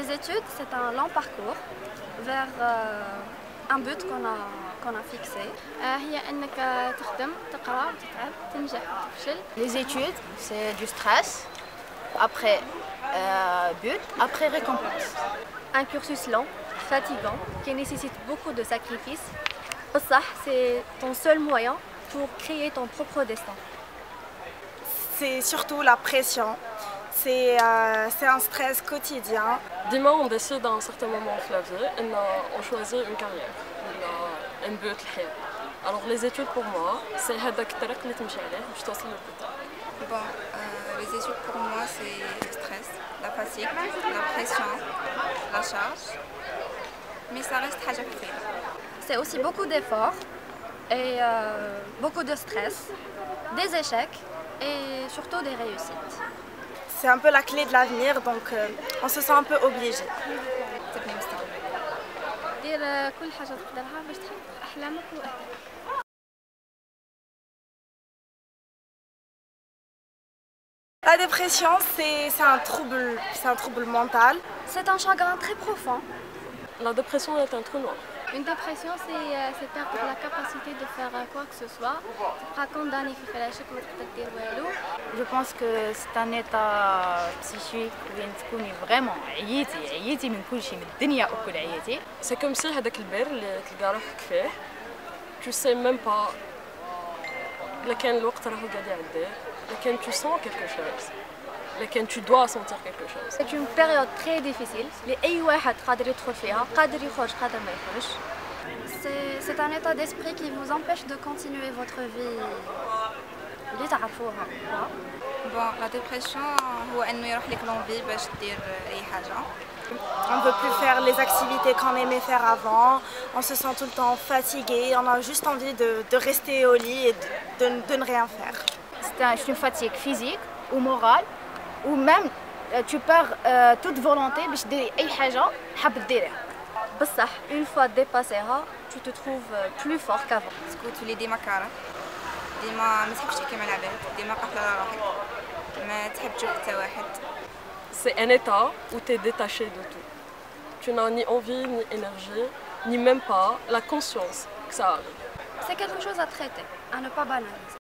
Les études, c'est un long parcours vers un but qu'on a fixé. Les études, c'est du stress, après but, après récompense. Un cursus long, fatigant, qui nécessite beaucoup de sacrifices. Ça, c'est ton seul moyen pour créer ton propre destin. C'est surtout la pression. C'est un stress quotidien. ديما on décide à un certain moment de la vie, on choisit une carrière, un but الحياة. Alors les études pour moi, c'est هذاك الطريق اللي تمشي عليه باش توصل للبوت. Bon, les études pour moi c'est le stress, la fatigue, la pression, la charge, mais ça reste حاجة كثيرة. C'est aussi beaucoup d'efforts et beaucoup de stress, des échecs et surtout des réussites. C'est un peu la clé de l'avenir, donc on se sent un peu obligé. تبني مستقبل. دير كل حاجة تقدرها باش تحقق أحلامك وأهدافك. La dépression, c'est un trouble mental. C'est un chagrin très profond. La dépression est un trou noir. Une dépression, c'est perdre la capacité de faire quoi que ce soit. Tu es condamné في حياتك ما تقدر دير والو. Je pense que c'est un état psychique وين تكوني vraiment عييتي من كل شيء من الدنيا وكل عييتي. C'est comme si هذاك البير اللي تلقى روحك فيه tu sais même pas لكن الوقت راهو قاعد يعدي لكن tu sens quelque chose لكن tu dois sentir quelque chose. C'est une période très difficile اللي أي واحد قادر يدخل فيها، قادر يخرج قادر ما يخرجش. C'est un état d'esprit qui vous empêche de continuer votre vie اللي تعرفوها. Bon, la dépression هو إنه يروح لك l'envie باش دير أي حاجة. On ne veut plus faire les activités qu'on aimait faire avant. On se sent tout le temps fatigué. On a juste envie de rester au lit et de ne rien faire. C'est une fatigue physique ou morale ou même tu perds toute volonté باش ديري أي حاجة حاب ديريها. بصح une fois dépasséها, tu te trouves plus fort qu'avant. تكون تولي ديما كاره، ديما ما تحبش تحكي مع العباد، ديما قافلة على روحك، ما تحب تشوف حتى واحد. C'est un état où tu es détaché de tout. Tu n'as ni envie, ni énergie, ni même pas la conscience que ça arrive. C'est quelque chose à traiter, à ne pas banaliser.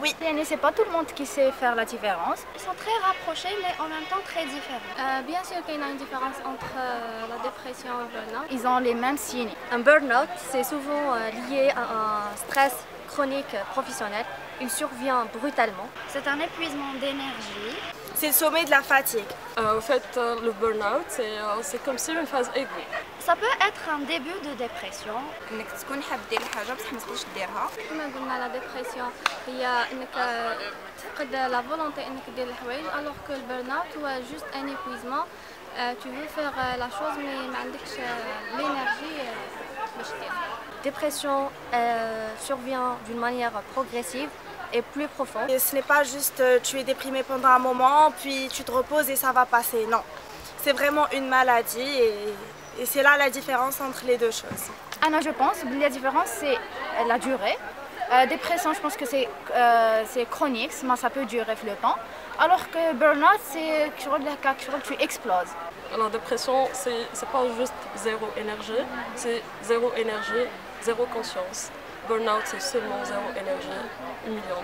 Oui. C'est pas tout le monde qui sait faire la différence. Ils sont très rapprochés mais en même temps très différents. Bien sûr qu'il y a une différence entre la dépression et le burn-out. Ils ont les mêmes signes. Un burn-out, c'est souvent lié à un stress chronique professionnel. Il survient brutalement. C'est un épuisement d'énergie. C'est le sommet de la fatigue. En fait, le burn-out, c'est comme si une phase aiguë. Ça peut être un début de dépression. إنك تكون حاب دير الحاجة بصح ما تقدرش ديرها. كما قلنا لا ديبرسيون هي انك تفقد لا فولونتي انك دير الحوايج alors que le burn-out هو juste un épuisement. Tu veux faire la chose mais ما عندكش l'énergie باش ديرها. Dépression survient d'une manière progressive et plus profonde. Et ce n'est pas juste tu es déprimé pendant un moment, puis tu te reposes et ça va passer. Non, c'est vraiment une maladie et c'est là la différence entre les deux choses. Anna, je pense que la différence c'est la durée. Dépression, je pense que c'est chronique, mais ça peut durer le temps. Alors que burn-out, c'est que tu exploses. La dépression, c'est pas juste zéro énergie, c'est zéro énergie, zéro conscience. Burn-out, c'est seulement zéro énergie, 1 million.